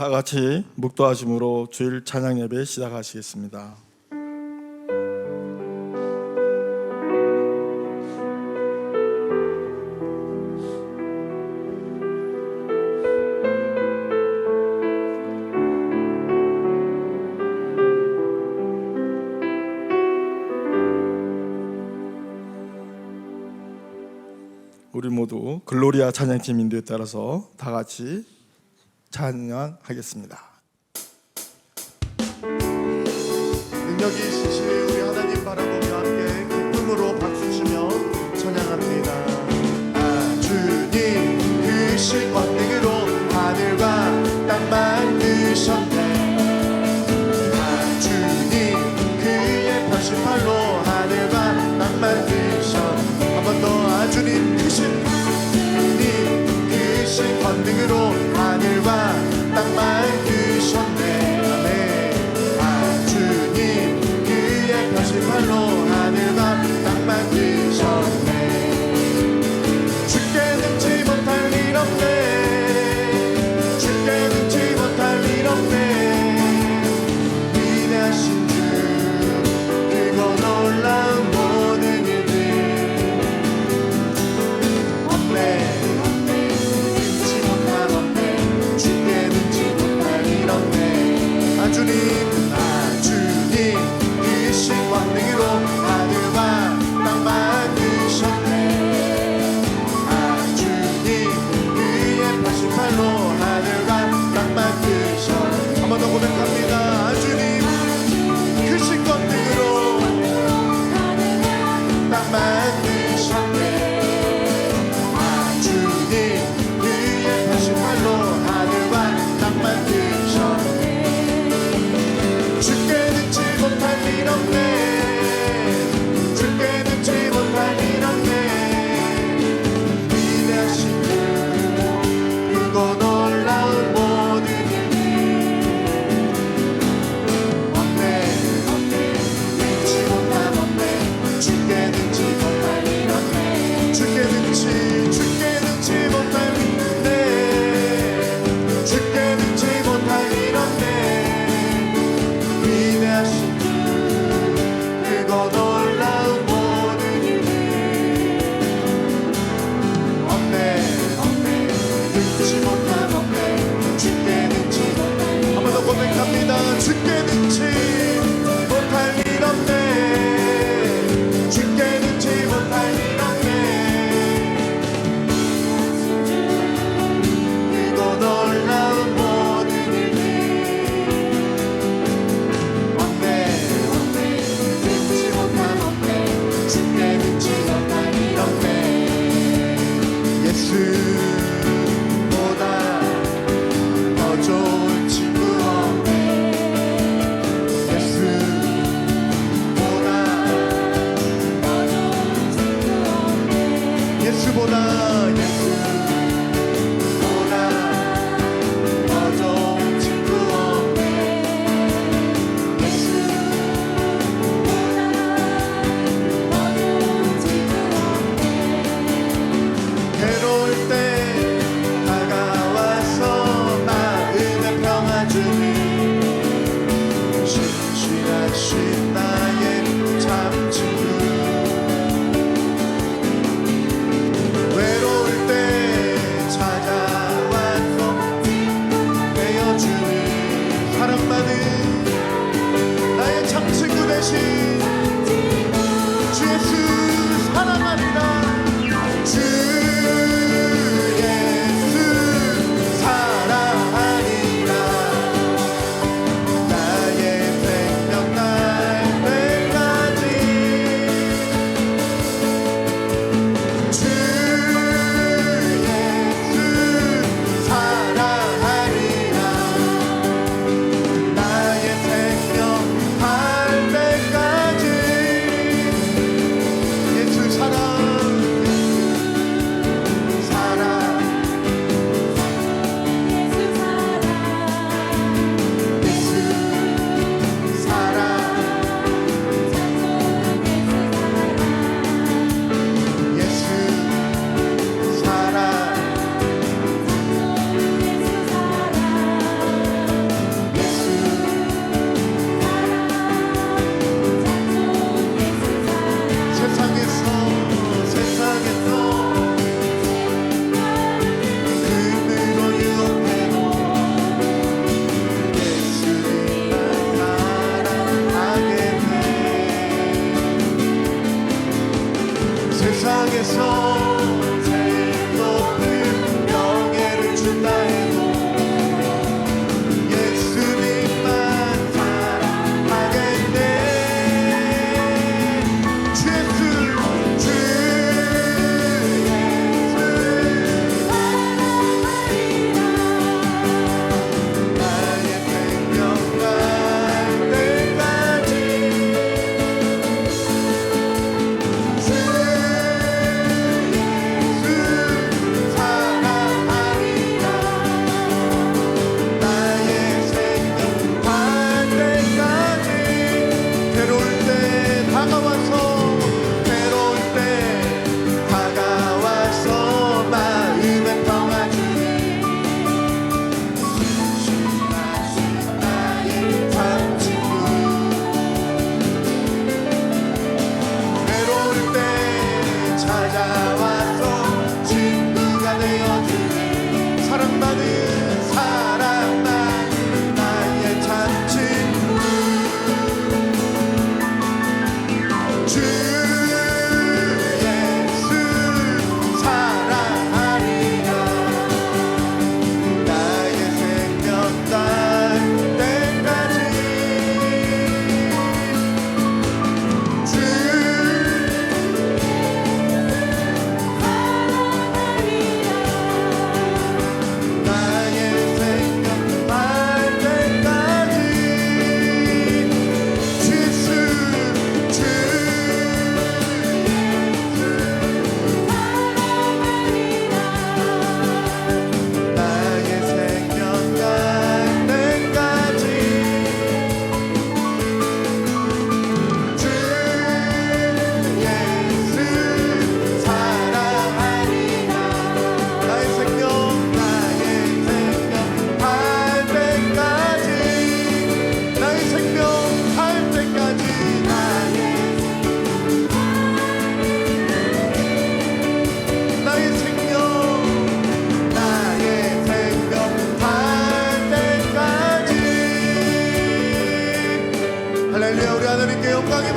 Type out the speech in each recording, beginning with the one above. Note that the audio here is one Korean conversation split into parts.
다 같이 묵도하심으로 주일 찬양 예배 시작하시겠습니다. 우리 모두 글로리아 찬양팀 인도에 따라서 다 같이 찬양하겠습니다. 능력이 있으신 우리 하나님 바라보며 함께 기쁨으로 박수치며 찬양합니다. 아, 주님 크신 권능으로 하늘과 땅 만드셨네. 아, 주님 그의 편신팔로 하늘과 땅 만드셨네. 한 번 더. 아, 주님 크신 권능으로 하늘과 땅 만드셨네. 아멘. 아, 주님 그의 편신팔로 하늘과 땅 만드셨네. 주께 능치 못할 일 없네. 주께 능치 못할 일 없네. 위대하신 주 크고 놀라운 모든 일들 없네. 주님 크신 권능으로 하늘과 땅 만드셨네. 아, 주님 그의 편신팔로 하늘과 땅 만드셨네. 한 번 더 고백합니다. 아, 주님 크신 권능으로 땅 만드셨네. 아, 주님 그의 편신팔로 하늘과 땅 만드셨네. 주께 능치 못할 일 없네. 주께 능치 못할 일 없네. 위대하신 주 크고 놀라운 모든 일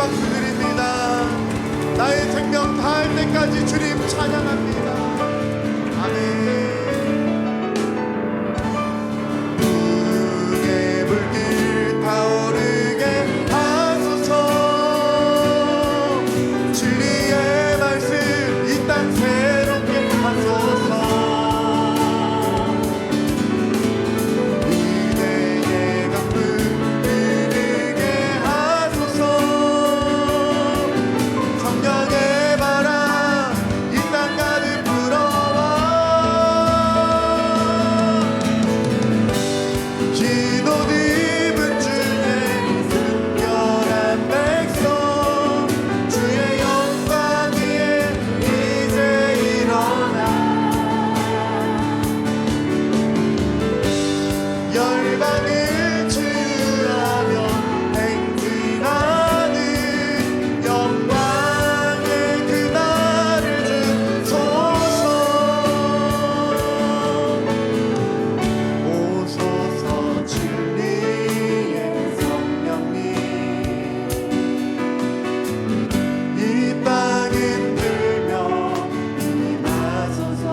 박수 드립니다. 나의 생명 다할 때까지 주님 찬양합니다. 아멘. 부흥의 불길 타오르게 하소서. 진리의 말씀 이 땅 새롭게 하소서. 은혜의 강물 흐르게 하소서. 성령의 바람 이 땅 가득 불어와. 기도 드문 주의 순결한 백성 주의 영광 위에 이제 일어나. 열방을 치유하며 행진하는 영광의 그날을 주소서. 오소서 진리의 성령님 이 땅 흔들며 임하소서.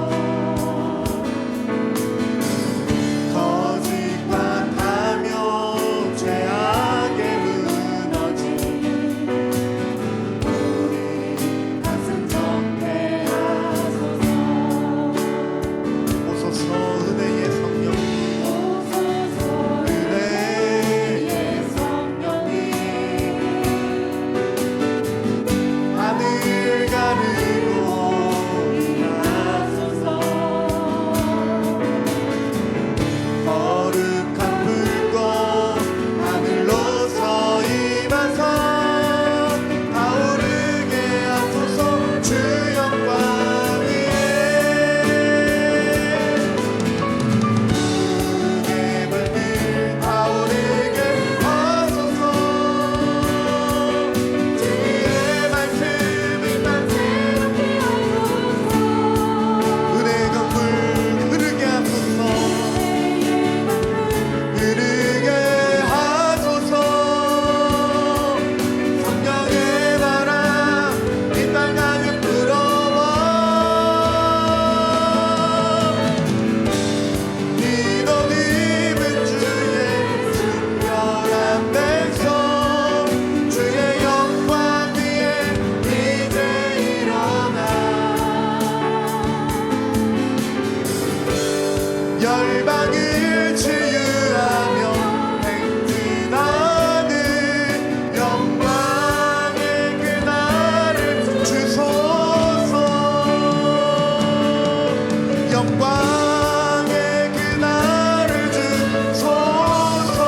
거짓과 탐욕 죄악에 무너진 우리 가슴 정케하소서. 오소서 은혜의 성령님 은혜의 성령님 하늘 가르고 임하소서. 거룩한 불꽃 하늘로서 임하사 타오르게 하소서. 주 영광 위에 부흥의 불길 타오르게 하소서. 진리의 말씀 이 땅 새롭게 하소서. 은혜의 강물 흐르게 하소서. 흐르게 하소서. 성령의 바람 이 땅 가득 불어와. 기도 드문 주의 순결한 백성 주의 영광 위에 이제 일어나. 열방을 치유하며 행진하는 영광의 그날을 주소서. 영광의 그날을 주소서.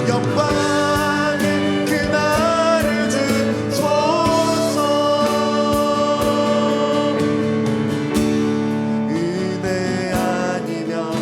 영광의 그날을 주소서. 은혜 아니면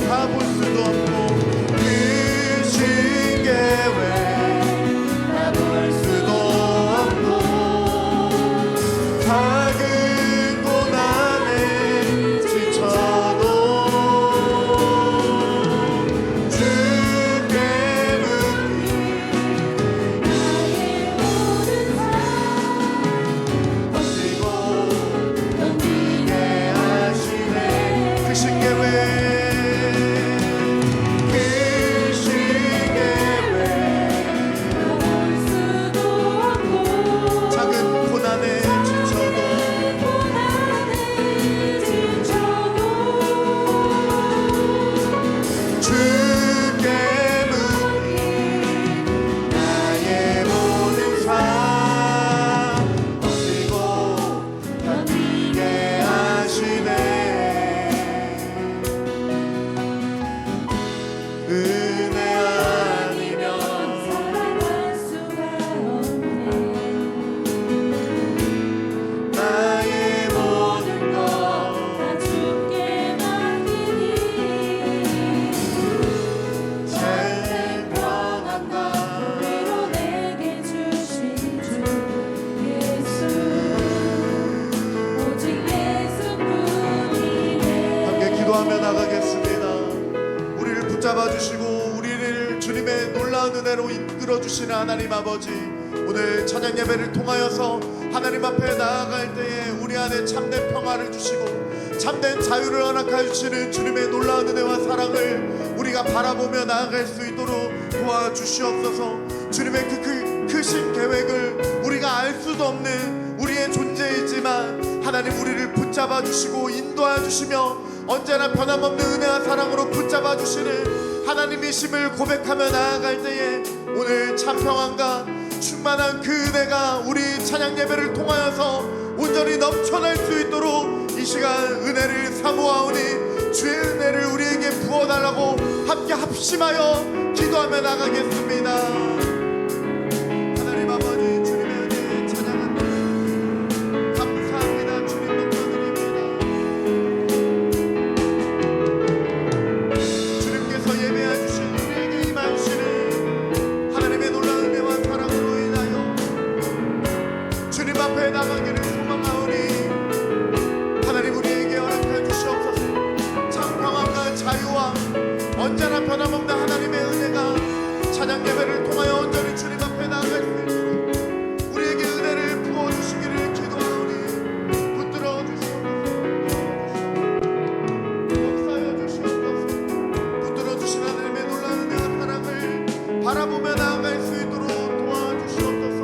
다 볼 수도 없고 크신 계획 다 볼 수도 없고 작은 고난에 지쳐도 주께 버티게 하시네. 크신 계획 작은 고난에 지쳐도 주께 묻기 나의 모든 삶 버티고 견디게 하시네. 은혜 아니면 나의 모든 것 삶의 평안과 함께 기도하며 나가겠습니다. 우리를 붙잡아 주시고 우리를 주님의 놀라운 은혜로 이끌어 주시는 하나님 아버지, 오늘 찬양 예배를 통하여서 하나님 앞에 나아갈 때에 우리 안에 참된 평화를 주시고 참된 자유를 허락하여 주시는 주님의 놀라운 은혜와 사랑을 우리가 바라보며 나아갈 수 있도록 도와주시옵소서. 주님의 그 크신 계획을 우리가 알 수도 없는 우리의 존재이지만 하나님 우리를 붙잡아 주시고 인도하여 주시며 언제나 변함없는 은혜와 사랑으로 붙잡아 주시는 하나님이심을 고백하며 나아갈 때에 오늘 참 평안과 충만한 그 은혜가 우리 찬양 예배를 통하여서 온전히 넘쳐날 수 있도록 이 시간 은혜를 사모하오니 주의 은혜를 우리에게 부어달라고 함께 합심하여 기도하며 나가겠습니다. 하나님 아버지, 주님의 은혜 찬양합니다. 감사합니다. 주님 높여드립니다. 주님께서 예배해 주신 우리에게 임하시는 하나님의 놀라운 은혜와 사랑으로 인하여 주님 앞에 나가기를 소망하오니 하나님 우리에게 허락해 주시옵소서. 참 평안과 자유와 언제나 변함없는 하나님의 은혜가 찬양 예배를 통하여 온전히 주님 앞에 나아갈 수 있도록 우리에게 은혜를 부어주시기를 기도하오니 붙들어 주시옵소서. 역사여 주시옵소서. 붙들어 주신 하나님의 놀라운 은혜와 사랑을 바라보며 나아갈 수 있도록 도와주시옵소서.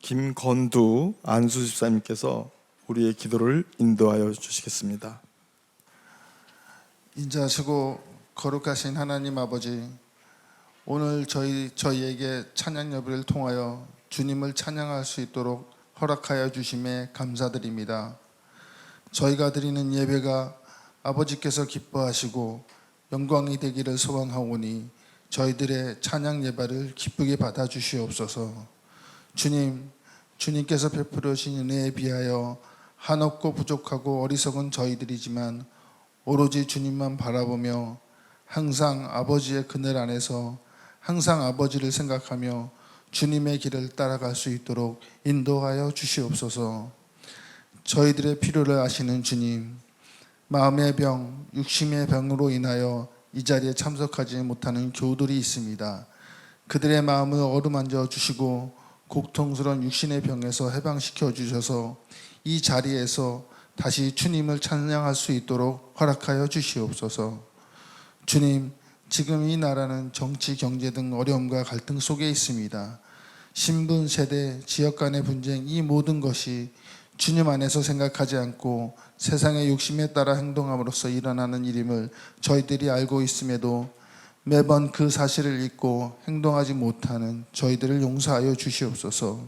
김건두 안수 집사님께서 우리의 기도를 인도하여 주시겠습니다. 인자하시고 거룩하신 하나님 아버지, 오늘 저희에게 찬양 예배를 통하여 주님을 찬양할 수 있도록 허락하여 주심에 감사드립니다. 저희가 드리는 예배가 아버지께서 기뻐하시고 영광이 되기를 소망하오니 저희들의 찬양 예배를 기쁘게 받아 주시옵소서. 주님께서 베풀어 주신 은혜에 비하여 한없고 부족하고 어리석은 저희들이지만 오로지 주님만 바라보며 항상 아버지의 그늘 안에서 항상 아버지를 생각하며 주님의 길을 따라갈 수 있도록 인도하여 주시옵소서. 저희들의 필요를 아시는 주님, 마음의 병, 육심의 병으로 인하여 이 자리에 참석하지 못하는 교우들이 있습니다. 그들의 마음을 어루만져 주시고 고통스러운 육신의 병에서 해방시켜 주셔서 이 자리에서 다시 주님을 찬양할 수 있도록 허락하여 주시옵소서. 주님, 지금 이 나라는 정치, 경제 등 어려움과 갈등 속에 있습니다. 신분, 세대, 지역 간의 분쟁, 이 모든 것이 주님 안에서 생각하지 않고 세상의 욕심에 따라 행동함으로써 일어나는 일임을 저희들이 알고 있음에도 매번 그 사실을 잊고 행동하지 못하는 저희들을 용서하여 주시옵소서.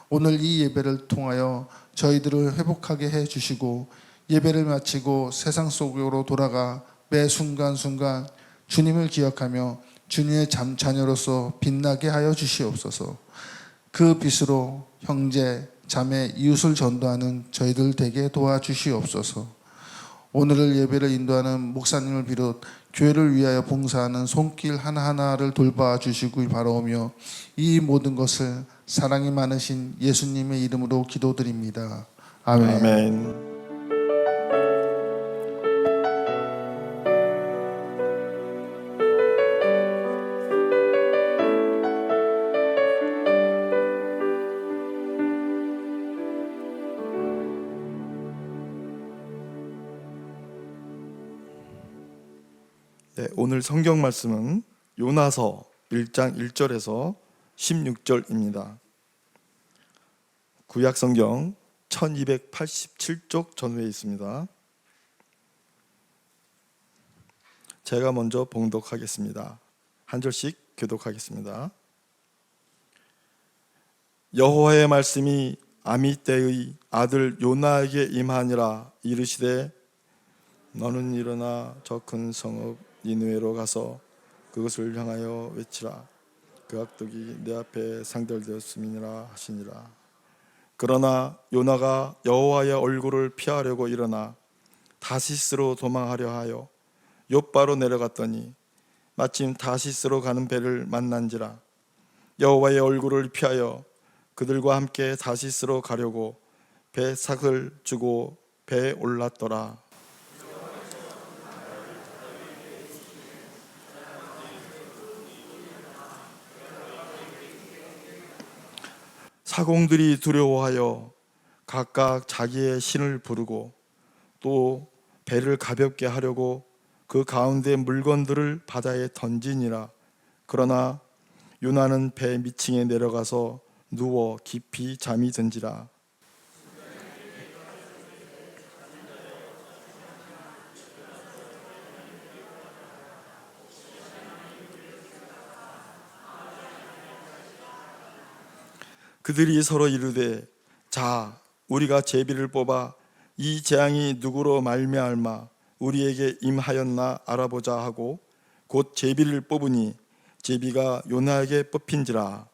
오늘 이 예배를 통하여 저희들을 회복하게 해 주시고 예배를 마치고 세상 속으로 돌아가 매 순간순간 주님을 기억하며 주님의 자녀로서 빛나게 하여 주시옵소서. 그 빛으로 형제, 자매, 이웃을 전도하는 저희들 되게 도와주시옵소서. 오늘을 예배를 인도하는 목사님을 비롯 교회를 위하여 봉사하는 손길 하나하나를 돌봐 주시길 바라오며 이 모든 것을 사랑이 많으신 예수님의 이름으로 기도드립니다. 아멘. 아멘. 네, 오늘 성경 말씀은 요나서 1장 1절에서 16절입니다. 구약 성경 1287쪽 전후에 있습니다. 제가 먼저 봉독하겠습니다. 한 절씩 교독하겠습니다. 여호와의 말씀이 아미떼의 아들 요나에게 임하니라. 이르시되 너는 일어나 저 큰 성읍 니느웨로 가서 그것을 향하여 외치라. 그 악독이 내 앞에 상달되었음이니라 하시니라. 그러나 요나가 여호와의 얼굴을 피하려고 일어나 다시스로 도망하려 하여 욥바로 내려갔더니 마침 다시스로 가는 배를 만난지라. 여호와의 얼굴을 피하여 그들과 함께 다시스로 가려고 배 삭을 주고 배에 올랐더라. 사공들이 두려워하여 각각 자기의 신을 부르고 또 배를 가볍게 하려고 그 가운데 물건들을 바다에 던지니라. 그러나 요나는 배 밑층에 내려가서 누워 깊이 잠이 든지라. 그들이 서로 이르되 자 우리가 제비를 뽑아 이 재앙이 누구로 말미암아 우리에게 임하였나 알아보자 하고 곧 제비를 뽑으니 제비가 요나에게 뽑힌지라.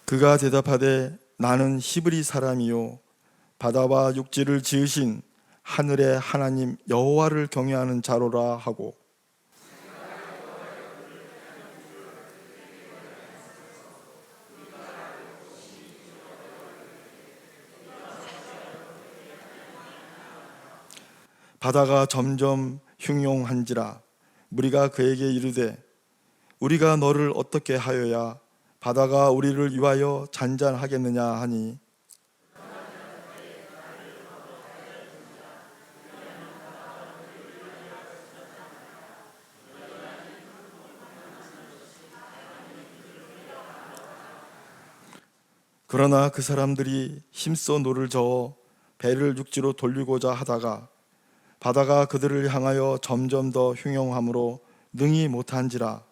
그가 대답하되 나는 히브리 사람이요 바다와 육지를 지으신 하늘의 하나님 여호와를 경외하는 자로라 하고 바다가 점점 흉용한지라. 무리가 그에게 이르되 우리가 너를 어떻게 하여야 바다가 우리를 위하여 잔잔하겠느냐 하니 그러나 그 사람들이 힘써 노를 저어 배를 육지로 돌리고자 하다가 바다가 그들을 향하여 점점 더 흉용함으로 능히 못한지라.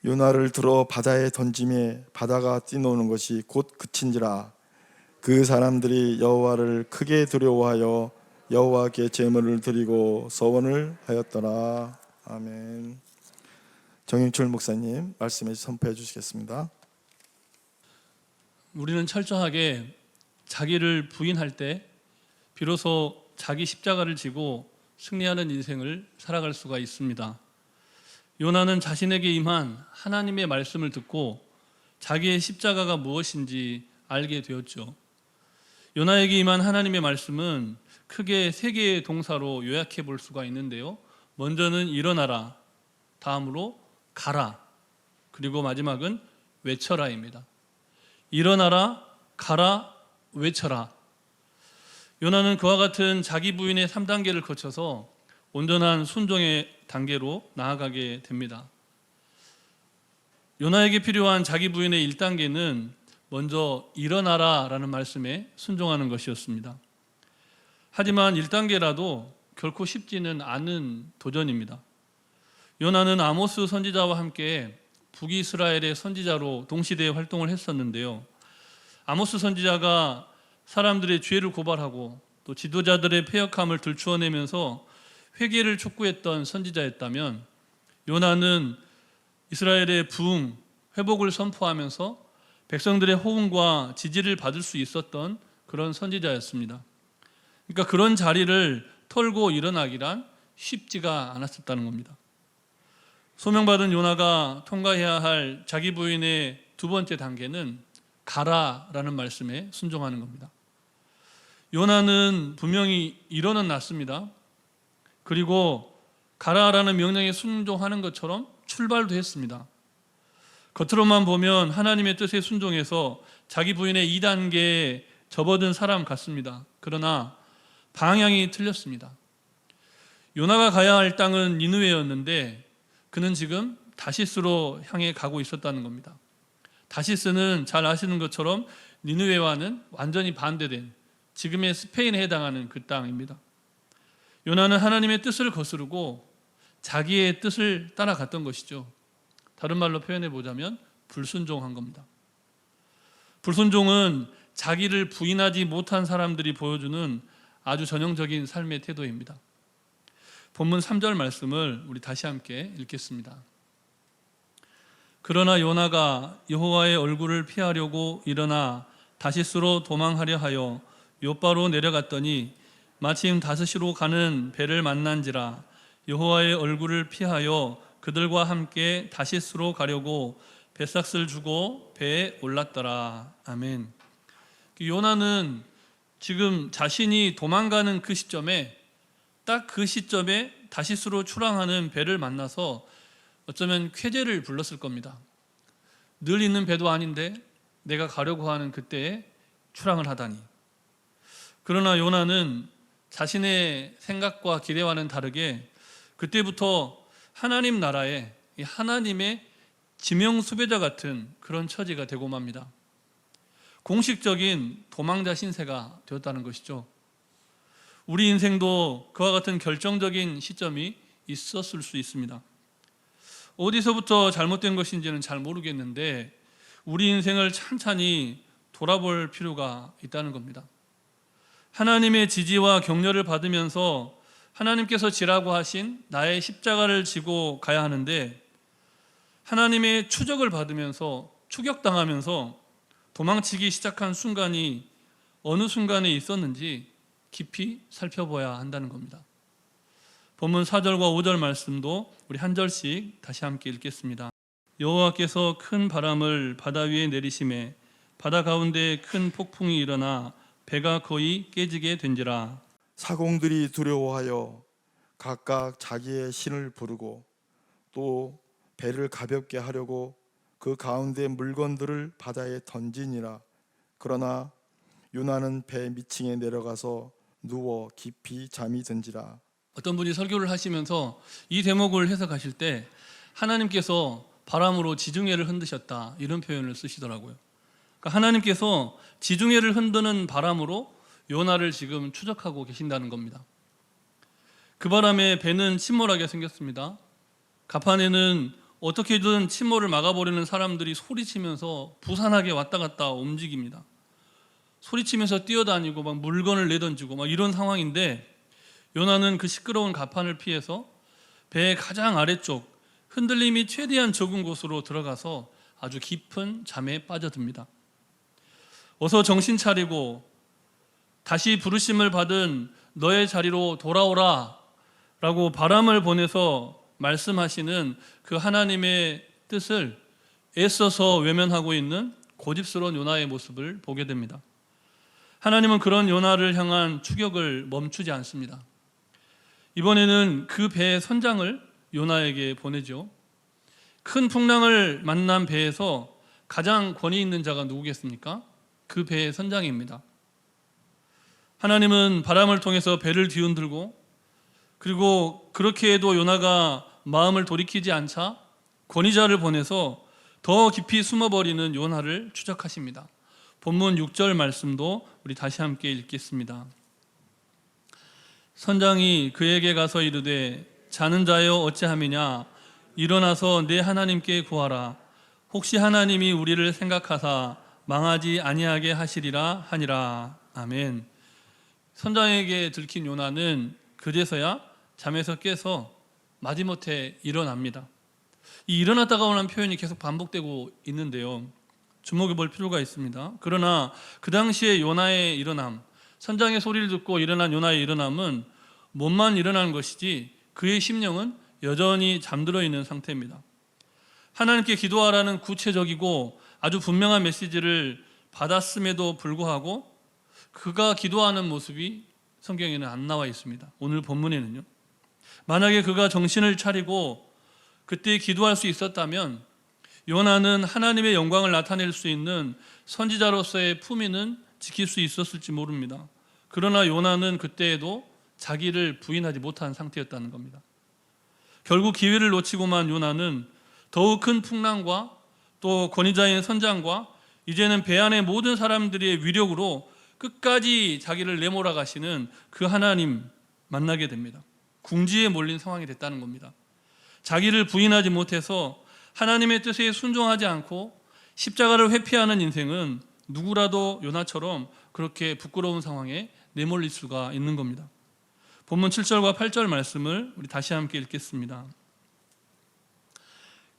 요나를 들어 바다에 던짐에 바다가 뛰노는 것이 곧 그친지라. 그 사람들이 여호와를 크게 두려워하여 여호와께 제물을 드리고 서원을 하였더라. 아멘. 정윤철 목사님 말씀해 선포해 주시겠습니다. 우리는 철저하게 자기를 부인할 때 비로소 자기 십자가를 지고 승리하는 인생을 살아갈 수가 있습니다. 요나는 자신에게 임한 하나님의 말씀을 듣고 자기의 십자가가 무엇인지 알게 되었죠. 요나에게 임한 하나님의 말씀은 크게 세 개의 동사로 요약해 볼 수가 있는데요. 먼저는 일어나라, 다음으로 가라, 그리고 마지막은 외쳐라입니다. 일어나라, 가라, 외쳐라. 요나는 그와 같은 자기 부인의 3단계를 거쳐서 온전한 순종의 단계로 나아가게 됩니다. 요나에게 필요한 자기 부인의 1단계는 먼저 일어나라 라는 말씀에 순종하는 것이었습니다. 하지만 1단계라도 결코 쉽지는 않은 도전입니다. 요나는 아모스 선지자와 함께 북이스라엘의 선지자로 동시대에 활동을 했었는데요. 아모스 선지자가 사람들의 죄를 고발하고 또 지도자들의 패역함을 들추어내면서 회개를 촉구했던 선지자였다면, 요나는 이스라엘의 부흥, 회복을 선포하면서 백성들의 호응과 지지를 받을 수 있었던 그런 선지자였습니다. 그러니까 그런 자리를 털고 일어나기란 쉽지가 않았었다는 겁니다. 소명받은 요나가 통과해야 할 자기 부인의 2번째 단계는 가라라는 말씀에 순종하는 겁니다. 요나는 분명히 일어는 났습니다. 그리고 가라라는 명령에 순종하는 것처럼 출발도 했습니다. 겉으로만 보면 하나님의 뜻에 순종해서 자기 부인의 2단계에 접어든 사람 같습니다. 그러나 방향이 틀렸습니다. 요나가 가야 할 땅은 니느웨였는데 그는 지금 다시스로 향해 가고 있었다는 겁니다. 다시스는 잘 아시는 것처럼 니느웨와는 완전히 반대된 지금의 스페인에 해당하는 그 땅입니다. 요나는 하나님의 뜻을 거스르고 자기의 뜻을 따라갔던 것이죠. 다른 말로 표현해 보자면 불순종한 겁니다. 불순종은 자기를 부인하지 못한 사람들이 보여주는 아주 전형적인 삶의 태도입니다. 본문 3절 말씀을 우리 다시 함께 읽겠습니다. 그러나 요나가 여호와의 얼굴을 피하려고 일어나 다시스로 도망하려 하여 욥바로 내려갔더니 마침 다스시로 가는 배를 만난지라. 여호와의 얼굴을 피하여 그들과 함께 다시스로 가려고 뱃삭을 주고 배에 올랐더라. 아멘. 요나는 지금 자신이 도망가는 그 시점에, 딱 그 시점에 다시스로 출항하는 배를 만나서 어쩌면 쾌재를 불렀을 겁니다. 늘 있는 배도 아닌데 내가 가려고 하는 그때에 출항을 하다니. 그러나 요나는 자신의 생각과 기대와는 다르게 그때부터 하나님 나라에 하나님의 지명 수배자 같은 그런 처지가 되고 맙니다. 공식적인 도망자 신세가 되었다는 것이죠. 우리 인생도 그와 같은 결정적인 시점이 있었을 수 있습니다. 어디서부터 잘못된 것인지는 잘 모르겠는데 우리 인생을 찬찬히 돌아볼 필요가 있다는 겁니다. 하나님의 지지와 격려를 받으면서 하나님께서 지라고 하신 나의 십자가를 지고 가야 하는데, 하나님의 추적을 받으면서 추격당하면서 도망치기 시작한 순간이 어느 순간에 있었는지 깊이 살펴봐야 한다는 겁니다. 본문 4절과 5절 말씀도 우리 한 절씩 다시 함께 읽겠습니다. 여호와께서 큰 바람을 바다 위에 내리심에 바다 가운데 큰 폭풍이 일어나 배가 거의 깨지게 된지라. 사공들이 두려워하여 각각 자기의 신을 부르고 또 배를 가볍게 하려고 그 가운데 물건들을 바다에 던지니라. 그러나 요나는 배 밑층에 내려가서 누워 깊이 잠이 든지라. 어떤 분이 설교를 하시면서 이 대목을 해석하실 때 하나님께서 바람으로 지중해를 흔드셨다, 이런 표현을 쓰시더라고요. 그러니까 하나님께서 지중해를 흔드는 바람으로 요나를 지금 추적하고 계신다는 겁니다. 그 바람에 배는 침몰하게 생겼습니다. 갑판에는 어떻게든 침몰을 막아버리는 사람들이 소리치면서 부산하게 왔다 갔다 움직입니다. 소리치면서 뛰어다니고 막 물건을 내던지고 막 이런 상황인데, 요나는 그 시끄러운 갑판을 피해서 배의 가장 아래쪽 흔들림이 최대한 적은 곳으로 들어가서 아주 깊은 잠에 빠져듭니다. 어서 정신 차리고 다시 부르심을 받은 너의 자리로 돌아오라 라고 바람을 보내서 말씀하시는 그 하나님의 뜻을 애써서 외면하고 있는 고집스러운 요나의 모습을 보게 됩니다. 하나님은 그런 요나를 향한 추격을 멈추지 않습니다. 이번에는 그 배의 선장을 요나에게 보내죠. 큰 풍랑을 만난 배에서 가장 권위 있는 자가 누구겠습니까? 그 배의 선장입니다. 하나님은 바람을 통해서 배를 뒤흔들고, 그리고 그렇게 해도 요나가 마음을 돌이키지 않자 권위자를 보내서 더 깊이 숨어버리는 요나를 추적하십니다. 본문 6절 말씀도 우리 다시 함께 읽겠습니다. 선장이 그에게 가서 이르되 자는 자여 어찌함이냐, 일어나서 내 하나님께 구하라. 혹시 하나님이 우리를 생각하사 망하지 아니하게 하시리라 하니라. 아멘. 선장에게 들킨 요나는 그제서야 잠에서 깨서 마지못해 일어납니다. 이 일어났다가 오는 표현이 계속 반복되고 있는데요, 주목해 볼 필요가 있습니다. 그러나 그 당시에 요나의 일어남, 선장의 소리를 듣고 일어난 요나의 일어남은 몸만 일어난 것이지 그의 심령은 여전히 잠들어 있는 상태입니다. 하나님께 기도하라는 구체적이고 아주 분명한 메시지를 받았음에도 불구하고 그가 기도하는 모습이 성경에는 안 나와 있습니다. 오늘 본문에는요. 만약에 그가 정신을 차리고 그때 기도할 수 있었다면 요나는 하나님의 영광을 나타낼 수 있는 선지자로서의 품위는 지킬 수 있었을지 모릅니다. 그러나 요나는 그때에도 자기를 부인하지 못한 상태였다는 겁니다. 결국 기회를 놓치고만 요나는 더욱 큰 풍랑과 또 권위자인 선장과 이제는 배 안의 모든 사람들의 위력으로 끝까지 자기를 내몰아 가시는 그 하나님 만나게 됩니다. 궁지에 몰린 상황이 됐다는 겁니다. 자기를 부인하지 못해서 하나님의 뜻에 순종하지 않고 십자가를 회피하는 인생은 누구라도 요나처럼 그렇게 부끄러운 상황에 내몰릴 수가 있는 겁니다. 본문 7절과 8절 말씀을 우리 다시 함께 읽겠습니다.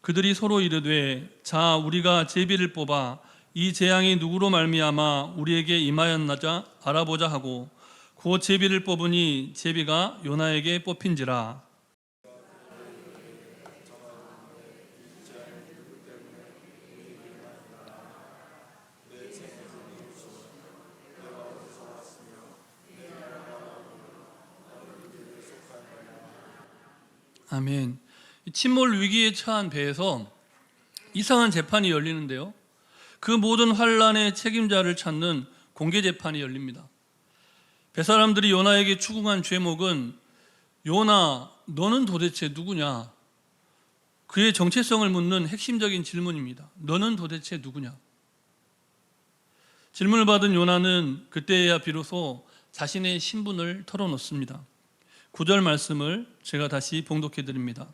그들이 서로 이르되 자 우리가 제비를 뽑아 이 재앙이 누구로 말미암아 우리에게 임하였나자 알아보자 하고 곧 제비를 뽑으니 제비가 요나에게 뽑힌지라. 아멘. 침몰 위기에 처한 배에서 이상한 재판이 열리는데요, 그 모든 환란의 책임자를 찾는 공개 재판이 열립니다. 뱃사람들이 요나에게 추궁한 죄목은 요나 너는 도대체 누구냐, 그의 정체성을 묻는 핵심적인 질문입니다. 너는 도대체 누구냐. 질문을 받은 요나는 그때야 비로소 자신의 신분을 털어놓습니다. 9절 말씀을 제가 다시 봉독해 드립니다.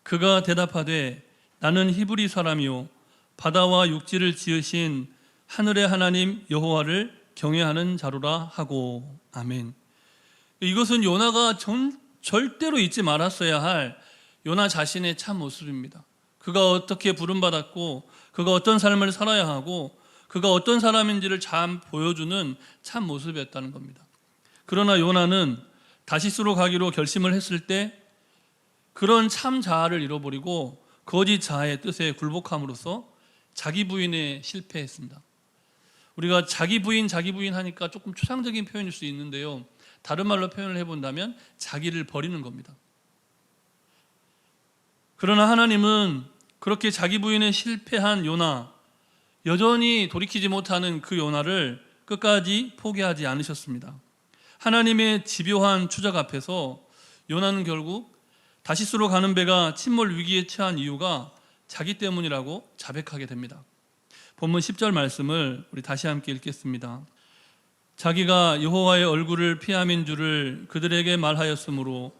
그가 대답하되 나는 히브리 사람이요 바다와 육지를 지으신 하늘의 하나님 여호와를 경외하는 자로라 하고. 아멘. 이것은 요나가 절대로 잊지 말았어야 할 요나 자신의 참 모습입니다. 그가 어떻게 부름받았고 그가 어떤 삶을 살아야 하고 그가 어떤 사람인지를 잘 보여주는 참 모습이었다는 겁니다. 그러나 요나는 다시스로 가기로 결심을 했을 때 그런 참 자아를 잃어버리고 거짓 자아의 뜻에 굴복함으로써 자기 부인에 실패했습니다. 우리가 자기 부인 하니까 조금 추상적인 표현일 수 있는데요, 다른 말로 표현을 해본다면 자기를 버리는 겁니다. 그러나 하나님은 그렇게 자기 부인에 실패한 요나, 여전히 돌이키지 못하는 그 요나를 끝까지 포기하지 않으셨습니다. 하나님의 집요한 추적 앞에서 요나는 결국 다시스로 가는 배가 침몰 위기에 처한 이유가 자기 때문이라고 자백하게 됩니다. 본문 10절 말씀을 우리 다시 함께 읽겠습니다. 자기가 여호와의 얼굴을 피함인 줄을 그들에게 말하였으므로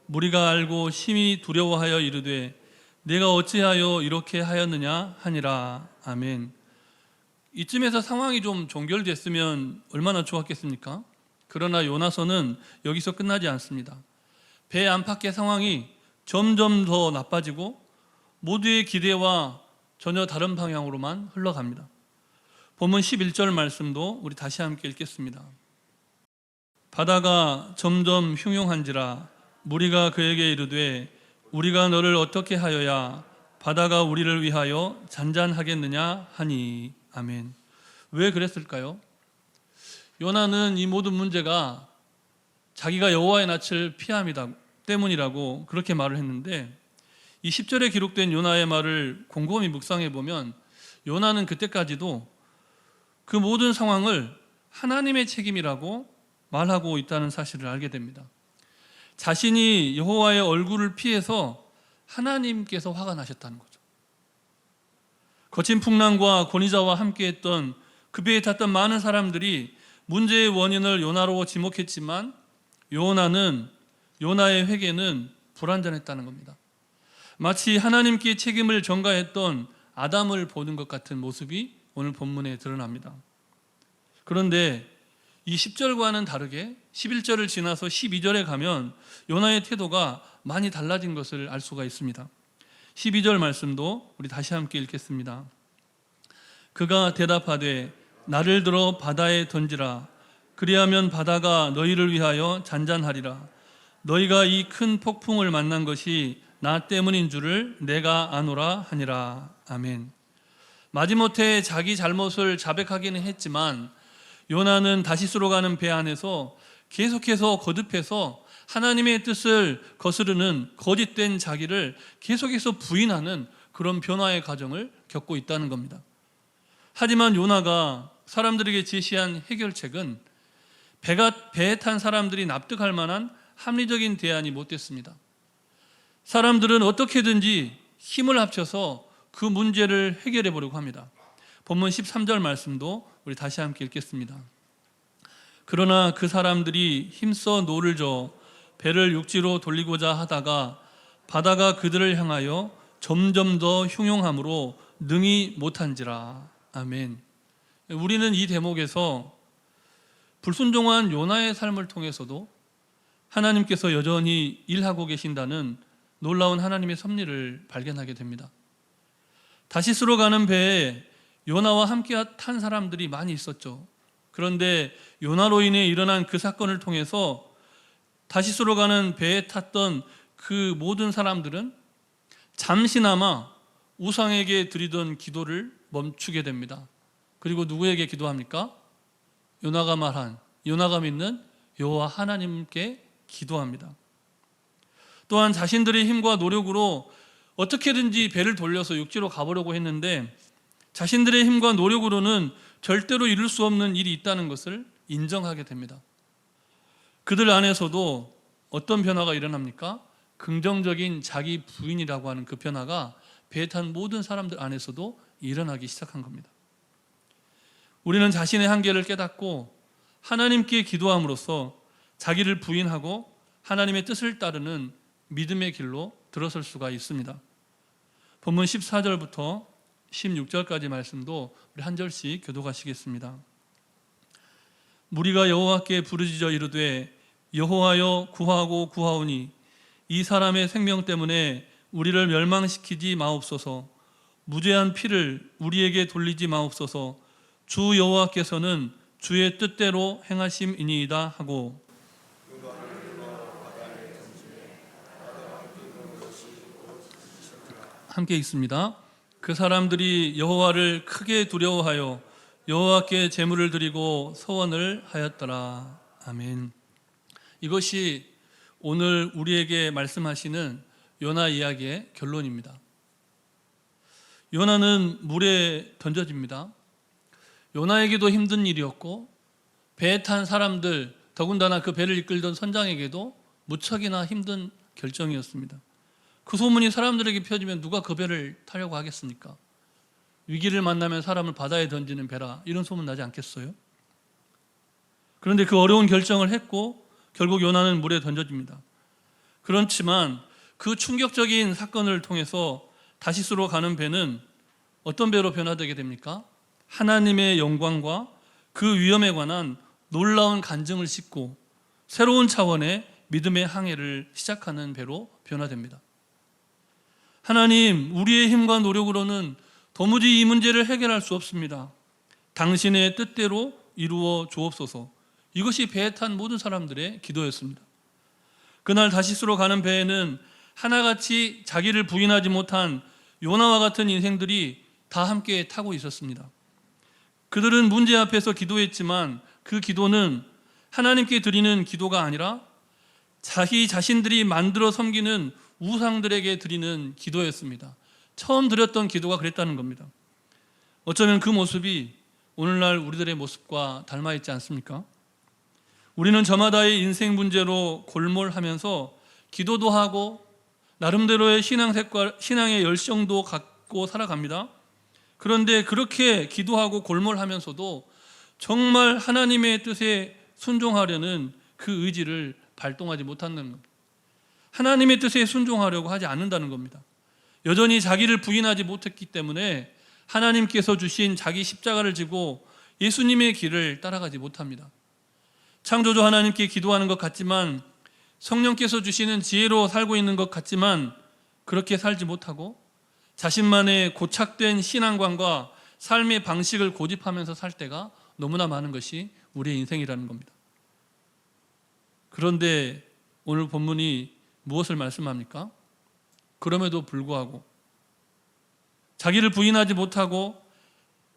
무리가 알고 심히 두려워하여 이르되 내가 어찌하여 이렇게 하였느냐 하니라. 아멘. 이쯤에서 상황이 좀 종결됐으면 얼마나 좋았겠습니까? 그러나 요나서는 여기서 끝나지 않습니다. 배 안팎의 상황이 점점 더 나빠지고 모두의 기대와 전혀 다른 방향으로만 흘러갑니다. 본문 11절 말씀도 우리 다시 함께 읽겠습니다. 바다가 점점 흉흉한지라 무리가 그에게 이르되 우리가 너를 어떻게 하여야 바다가 우리를 위하여 잔잔하겠느냐 하니. 아멘. 왜 그랬을까요? 요나는 이 모든 문제가 자기가 여호와의 낯을 피함이다 때문이라고 그렇게 말을 했는데, 이 10절에 기록된 요나의 말을 곰곰이 묵상해 보면 요나는 그때까지도 그 모든 상황을 하나님의 책임이라고 말하고 있다는 사실을 알게 됩니다. 자신이 여호와의 얼굴을 피해서 하나님께서 화가 나셨다는 거죠. 거친 풍랑과 권위자와 함께했던 그 배에 탔던 많은 사람들이 문제의 원인을 요나로 지목했지만 요나의 회개는 불완전했다는 겁니다. 마치 하나님께 책임을 전가했던 아담을 보는 것 같은 모습이 오늘 본문에 드러납니다. 그런데 이 10절과는 다르게 11절을 지나서 12절에 가면 요나의 태도가 많이 달라진 것을 알 수가 있습니다. 12절 말씀도 우리 다시 함께 읽겠습니다. 그가 대답하되 나를 들어 바다에 던지라. 그리하면 바다가 너희를 위하여 잔잔하리라. 너희가 이 큰 폭풍을 만난 것이 나 때문인 줄을 내가 아노라 하니라. 아멘. 마지못해 자기 잘못을 자백하기는 했지만 요나는 다시스로 가는 배 안에서 계속해서 거듭해서 하나님의 뜻을 거스르는 거짓된 자기를 계속해서 부인하는 그런 변화의 과정을 겪고 있다는 겁니다. 하지만 요나가 사람들에게 제시한 해결책은 배에 탄 사람들이 납득할 만한 합리적인 대안이 못 됐습니다. 사람들은 어떻게든지 힘을 합쳐서 그 문제를 해결해 보려고 합니다. 본문 13절 말씀도 우리 다시 함께 읽겠습니다. 그러나 그 사람들이 힘써 노를 저어 배를 육지로 돌리고자 하다가 바다가 그들을 향하여 점점 더 흉용함으로 능히 못한지라. 아멘. 우리는 이 대목에서 불순종한 요나의 삶을 통해서도 하나님께서 여전히 일하고 계신다는 놀라운 하나님의 섭리를 발견하게 됩니다. 다시스로 가는 배에 요나와 함께 탄 사람들이 많이 있었죠. 그런데 요나로 인해 일어난 그 사건을 통해서 다시스로 가는 배에 탔던 그 모든 사람들은 잠시나마 우상에게 드리던 기도를 멈추게 됩니다. 그리고 누구에게 기도합니까? 요나가 믿는 여호와 하나님께 기도합니다. 또한 자신들의 힘과 노력으로 어떻게든지 배를 돌려서 육지로 가보려고 했는데 자신들의 힘과 노력으로는 절대로 이룰 수 없는 일이 있다는 것을 인정하게 됩니다. 그들 안에서도 어떤 변화가 일어납니까? 긍정적인 자기 부인이라고 하는 그 변화가 배에 탄 모든 사람들 안에서도 일어나기 시작한 겁니다. 우리는 자신의 한계를 깨닫고 하나님께 기도함으로써 자기를 부인하고 하나님의 뜻을 따르는 믿음의 길로 들어설 수가 있습니다. 본문 14절부터 16절까지 말씀도 우리 한 절씩 교독하시겠습니다. 무리가 여호와께 부르짖어 이르되 여호와여 구하고 구하오니 이 사람의 생명 때문에 우리를 멸망시키지 마옵소서. 무죄한 피를 우리에게 돌리지 마옵소서. 주 여호와께서는 주의 뜻대로 행하심이니이다 하고, 함께 읽습니다. 그 사람들이 여호와를 크게 두려워하여 여호와께 제물을 드리고 서원을 하였더라. 아멘. 이것이 오늘 우리에게 말씀하시는 요나 이야기의 결론입니다. 요나는 물에 던져집니다. 요나에게도 힘든 일이었고 배에 탄 사람들, 더군다나 그 배를 이끌던 선장에게도 무척이나 힘든 결정이었습니다. 그 소문이 사람들에게 펴지면 누가 그 배를 타려고 하겠습니까? 위기를 만나면 사람을 바다에 던지는 배라, 이런 소문 나지 않겠어요? 그런데 그 어려운 결정을 했고 결국 요나는 물에 던져집니다. 그렇지만 그 충격적인 사건을 통해서 다시스로 가는 배는 어떤 배로 변화되게 됩니까? 하나님의 영광과 그 위험에 관한 놀라운 간증을 싣고 새로운 차원의 믿음의 항해를 시작하는 배로 변화됩니다. 하나님, 우리의 힘과 노력으로는 도무지 이 문제를 해결할 수 없습니다. 당신의 뜻대로 이루어 주옵소서. 이것이 배에 탄 모든 사람들의 기도였습니다. 그날 다시스로 가는 배에는 하나같이 자기를 부인하지 못한 요나와 같은 인생들이 다 함께 타고 있었습니다. 그들은 문제 앞에서 기도했지만 그 기도는 하나님께 드리는 기도가 아니라 자기 자신들이 만들어 섬기는 우상들에게 드리는 기도였습니다. 처음 드렸던 기도가 그랬다는 겁니다. 어쩌면 그 모습이 오늘날 우리들의 모습과 닮아 있지 않습니까? 우리는 저마다의 인생 문제로 골몰하면서 기도도 하고 나름대로의 신앙의 열정도 갖고 살아갑니다. 그런데 그렇게 기도하고 골몰하면서도 정말 하나님의 뜻에 순종하려는 그 의지를 발동하지 못한다는 겁니다. 하나님의 뜻에 순종하려고 하지 않는다는 겁니다. 여전히 자기를 부인하지 못했기 때문에 하나님께서 주신 자기 십자가를 지고 예수님의 길을 따라가지 못합니다. 창조주 하나님께 기도하는 것 같지만, 성령께서 주시는 지혜로 살고 있는 것 같지만 그렇게 살지 못하고 자신만의 고착된 신앙관과 삶의 방식을 고집하면서 살 때가 너무나 많은 것이 우리의 인생이라는 겁니다. 그런데 오늘 본문이 무엇을 말씀합니까? 그럼에도 불구하고 자기를 부인하지 못하고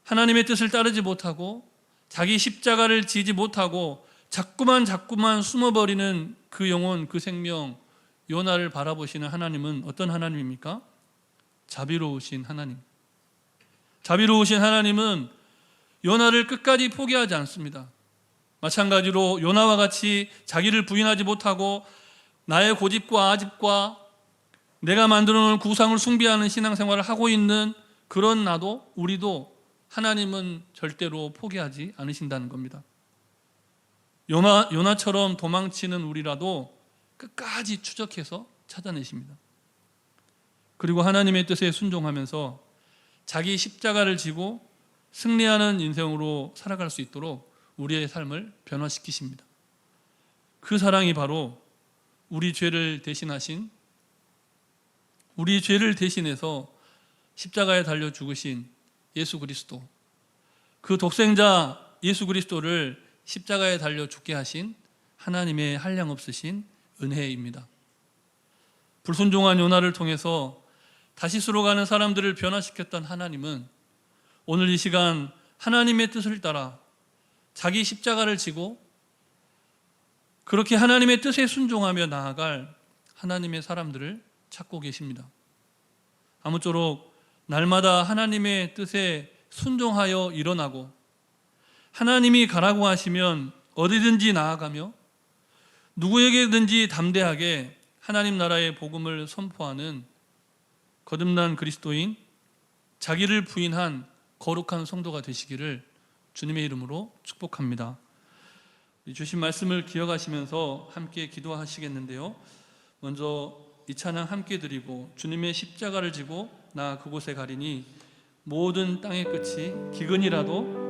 하나님의 뜻을 따르지 못하고 자기 십자가를 지지 못하고 자꾸만 숨어버리는 그 영혼, 그 생명 요나를 바라보시는 하나님은 어떤 하나님입니까? 자비로우신 하나님. 자비로우신 하나님은 요나를 끝까지 포기하지 않습니다. 마찬가지로 요나와 같이 자기를 부인하지 못하고 나의 고집과 아집과 내가 만들어 놓은 구상을 숭배하는 신앙생활을 하고 있는 그런 나도, 우리도 하나님은 절대로 포기하지 않으신다는 겁니다. 요나처럼 도망치는 우리라도 끝까지 추적해서 찾아내십니다. 그리고 하나님의 뜻에 순종하면서 자기 십자가를 지고 승리하는 인생으로 살아갈 수 있도록 우리의 삶을 변화시키십니다. 그 사랑이 바로 우리 죄를 대신해서 십자가에 달려 죽으신 예수 그리스도, 그 독생자 예수 그리스도를 십자가에 달려 죽게 하신 하나님의 한량없으신 은혜입니다. 불순종한 요나를 통해서 다시스로 가는 사람들을 변화시켰던 하나님은 오늘 이 시간 하나님의 뜻을 따라 자기 십자가를 지고 그렇게 하나님의 뜻에 순종하며 나아갈 하나님의 사람들을 찾고 계십니다. 아무쪼록 날마다 하나님의 뜻에 순종하여 일어나고 하나님이 가라고 하시면 어디든지 나아가며 누구에게든지 담대하게 하나님 나라의 복음을 선포하는 거듭난 그리스도인, 자기를 부인한 거룩한 성도가 되시기를 주님의 이름으로 축복합니다. 주신 말씀을 기억하시면서 함께 기도하시겠는데요. 먼저 이 찬양 함께 드리고 주님의 십자가를 지고 나 그곳에 가리니 모든 땅의 끝이 기근이라도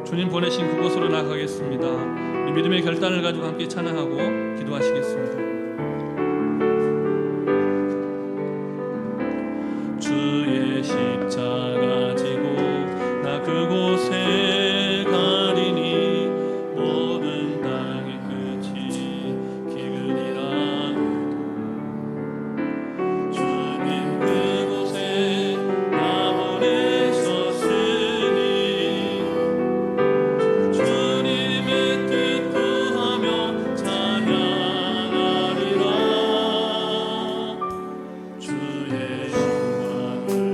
주님 보내신 그곳으로 나가겠습니다. 믿음의 결단을 가지고 함께 찬양하고 기도하시겠습니다. 주의 십자가 지고 나 그곳에 가리니 모든 땅의 끝이 기근이라도 주님 그곳에 나 보내셨으니 주님의 뜻 구하며 찬양하리라. 주의 영광을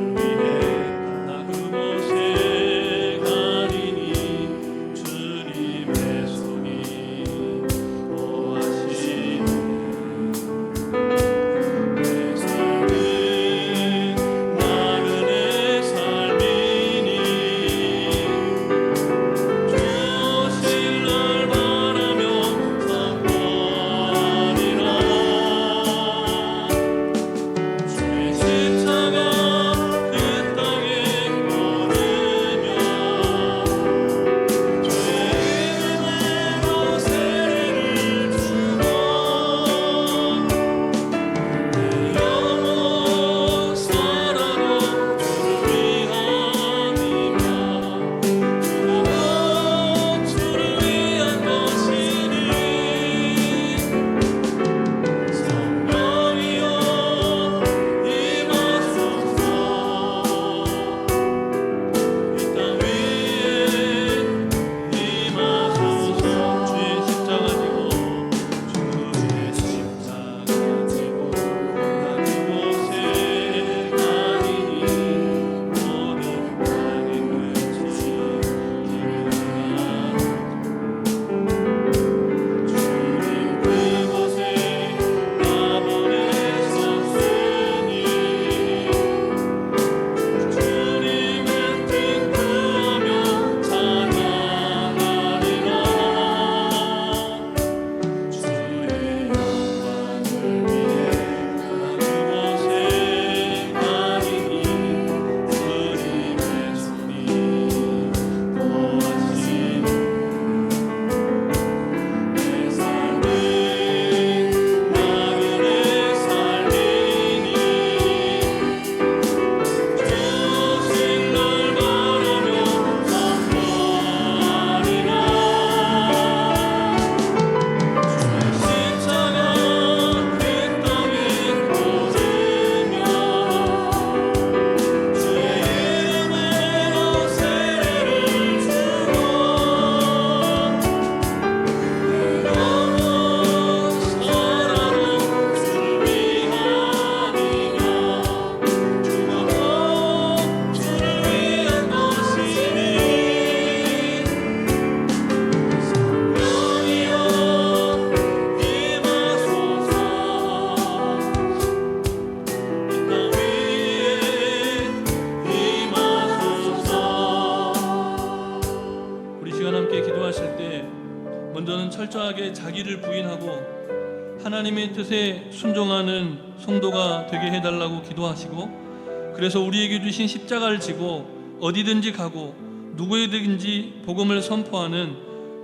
자기를 부인하고 하나님의 뜻에 순종하는 성도가 되게 해달라고 기도하시고, 그래서 우리에게 주신 십자가를 지고 어디든지 가고 누구에든지 복음을 선포하는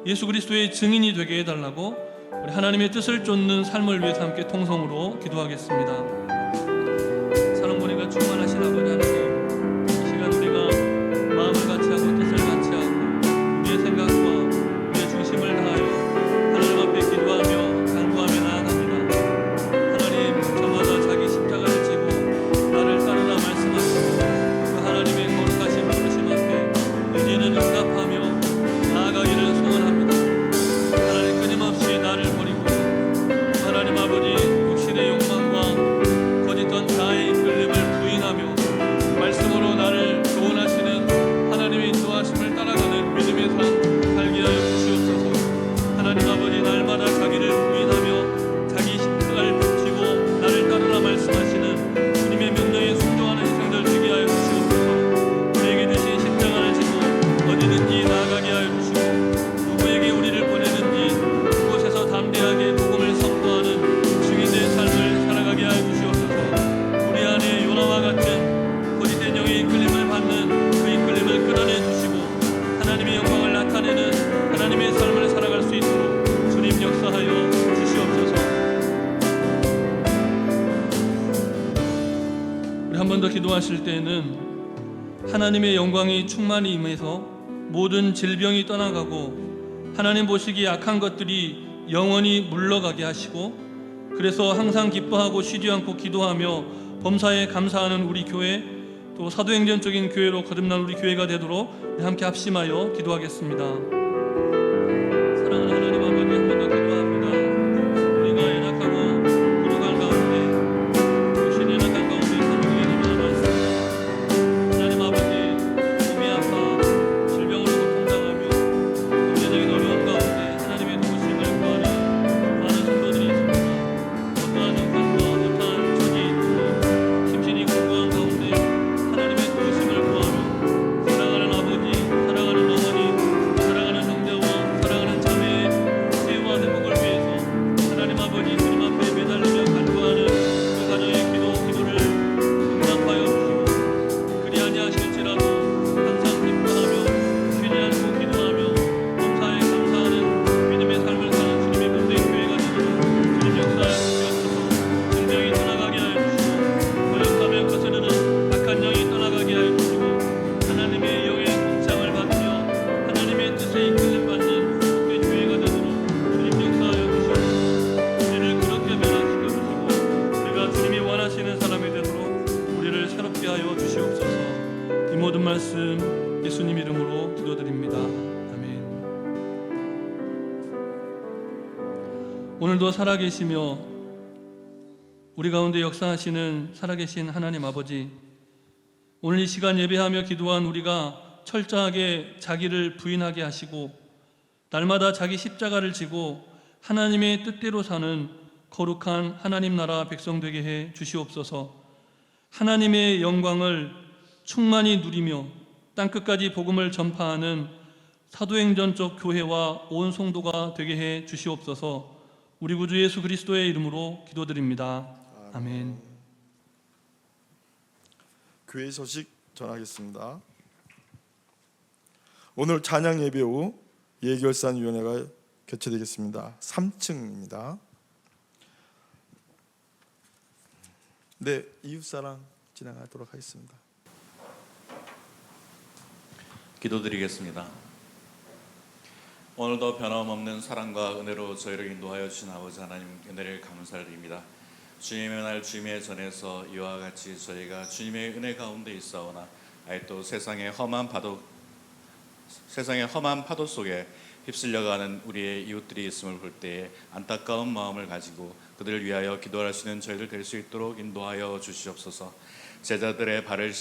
예수 그리스도의 증인이 되게 해달라고 우리 하나님의 뜻을 쫓는 삶을 위해서 함께 통성으로 기도하겠습니다. 사랑보내가 충만하신 아버지 하나님, 이 시간 우리가 마음을 같이 하고 뜻을 같이 하고 우리의 생각과 우리의 중심을 다하여 하나님 앞에 기도하며 간구하며 나아갑니다. 하나님, 저마다 자기 십자가를 지고 나를 따르라 말씀하시고 그 하나님의 거룩하신 부르심 앞에 이제는 응답하며 나아가기를 소원합니다. 하나님, 끊임없이 나를 버리고 하나님 아버지 육신의 욕망과 거짓된 자아의 이끌림을 부인하며 말씀으로 나를 조언하시는 하나님의 인도하심을 따라가는 믿음의 삶 살게 하여 주시옵소서. 하나님 아버지, 날마다 자기를 부인하며 자기 십자가를 지고 나를 따르라 말씀하시는 주님의 명령에 순종하는 인생들 되게 하여 주시옵소서. 우리에게 주신 십자가를 지고 어디든지 나아가게 하여 주시고 누구에게 우리를 보내든지 그곳에서 담대하게 복음을 선포하는 증인의 삶을 살아가게 하여 주시옵소서. 우리 안에 요나와 같은 거짓된 영의 이끌림을 받는 그 이끌림을 끌어내 주시고 하나님의 영광을 나타내는 하나님의 삶을 살아갈 수 있도록 주님 역사하여 주시옵소서. 우리 한 번 더 기도하실 때에는 하나님의 영광이 충만히 임해서 모든 질병이 떠나가고 하나님 보시기에 악한 것들이 영원히 물러가게 하시고, 그래서 항상 기뻐하고 쉬지 않고 기도하며 범사에 감사하는 우리 교회, 또 사도행전적인 교회로 거듭난 우리 교회가 되도록 함께 합심하여 기도하겠습니다. 사랑하는 하나님 아버지, 한 번 더 기도합니다. 우리가 연약하고 부족한 가운데, 육신의 연약한 가운데 삶을 위해 기도하였습니다. 하나님 아버지, 몸이 아파 질병으로 고통당하며 경제적인 어려움 가운데 하나님의 도우심을 구하는 많은 성도들이 있습니다. 어떠한 형편과 어떠한 처지에 있고 심신이 공고한 가운데 하나님의 도우심을 구하며 사랑하는 아버지, 사랑하는 어머니, 사랑하는 형제와 사랑하는 자매의 생애와 행복을 위해서 하나님 아버지 주님 앞에 매달리며 간구하는 그 가정의 기도를 응답하여 주시고, 그리 아니하실지라도 항상 기뻐하며 쉬지 않고 기도하며 범사에 감사하는 믿음의 삶을 사는 주님의 본된 교회가 되도록 주님 역사하여 주시옵소서. 증병이 떠나가게 하여 주시고 거역하며 거스르는 악한 영이 떠나가게 하여 주시고 하나님의 영의 공창을 받으며 하나님의 뜻에 이끌림 받는 복된 교회가 되도록 주님 역사하여 주시옵소서. 우리를 그렇게 변화시켜 주시고 우리가 주님이 원하시는 사람이 되도록 우리를 새롭게 하여 주시옵소서. 이 모든 말씀 예수님 이름으로 기도드립니다. 아멘. 오늘도 살아계시며 우리 가운데 역사하시는 살아계신 하나님 아버지, 오늘 이 시간 예배하며 기도한 우리가 철저하게 자기를 부인하게 하시고 날마다 자기 십자가를 지고 하나님의 뜻대로 사는 거룩한 하나님 나라 백성 되게 해 주시옵소서. 하나님의 영광을 충만히 누리며 땅끝까지 복음을 전파하는 사도행전적 교회와 온 성도가 되게 해 주시옵소서. 우리 구주 예수 그리스도의 이름으로 기도드립니다. 아멘. 교회 소식 전하겠습니다. 오늘 찬양 예배 후 예결산위원회가 개최되겠습니다. 3층입니다. 네, 이웃사랑 진행하도록 하겠습니다. 기도드리겠습니다. 오늘도 변함없는 사랑과 은혜로 저희를 인도하여 주신 아버지 하나님 은혜를 감사드립니다. 주님의 날 주님의 전에서 이와 같이 저희가 주님의 은혜 가운데 있사오나 아직도 세상의 험한 파도 속에 휩쓸려가는 우리의 이웃들이 있음을 볼 때에 안타까운 마음을 가지고 그들을 위하여 기도할 수 있는 저희들 될 수 있도록 인도하여 주시옵소서. 제자들의 발을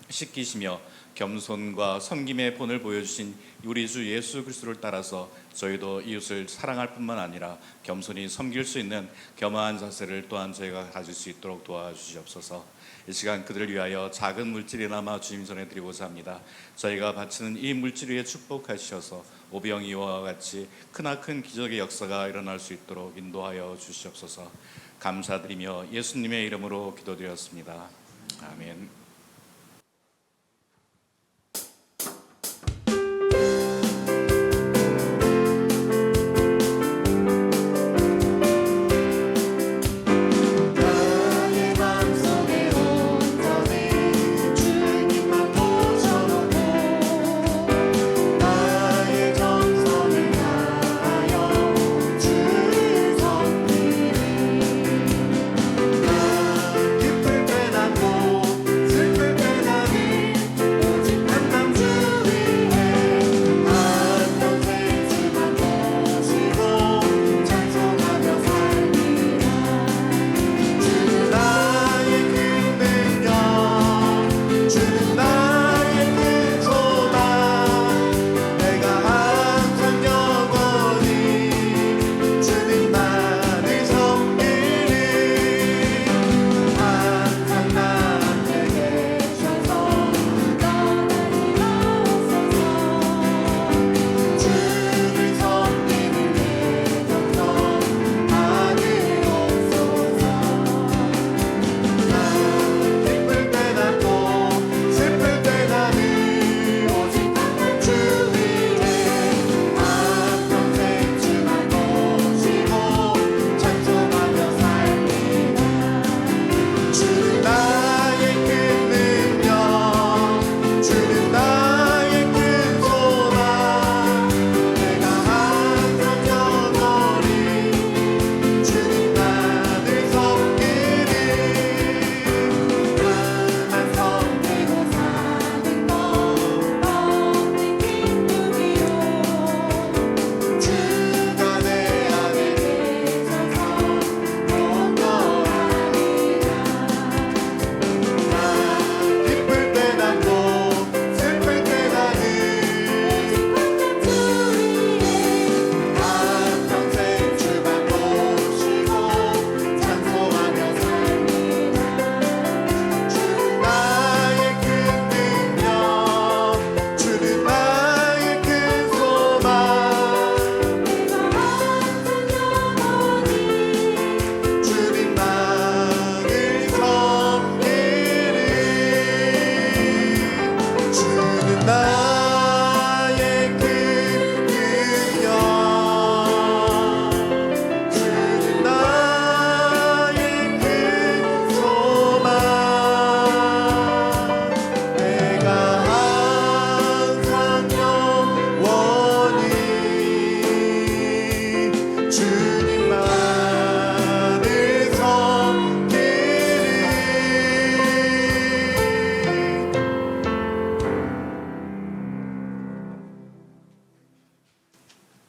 씻기시며 겸손과 섬김의 본을 보여주신 우리 주 예수 그리스도를 따라서 저희도 이웃을 사랑할 뿐만 아니라 겸손히 섬길 수 있는 겸허한 자세를 또한 저희가 가질 수 있도록 도와주시옵소서. 이 시간 그들을 위하여 작은 물질이나마 주님 손에 드리고자 합니다. 저희가 바치는 이 물질 위에 축복하셔서 오병이와 같이 크나큰 기적의 역사가 일어날 수 있도록 인도하여 주시옵소서. 감사드리며 예수님의 이름으로 기도드렸습니다. 아멘.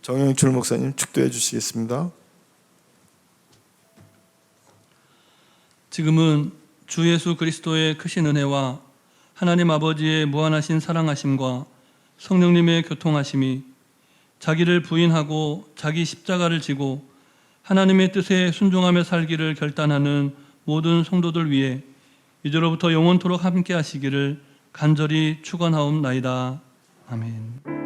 정영출 목사님 축도해 주시겠습니다. 지금은 주 예수 그리스도의 크신 은혜와 하나님 아버지의 무한하신 사랑하심과 성령님의 교통하심이 자기를 부인하고 자기 십자가를 지고 하나님의 뜻에 순종하며 살기를 결단하는 모든 성도들 위해 이제로부터 영원토록 함께 하시기를 간절히 축원하옵나이다. 아멘.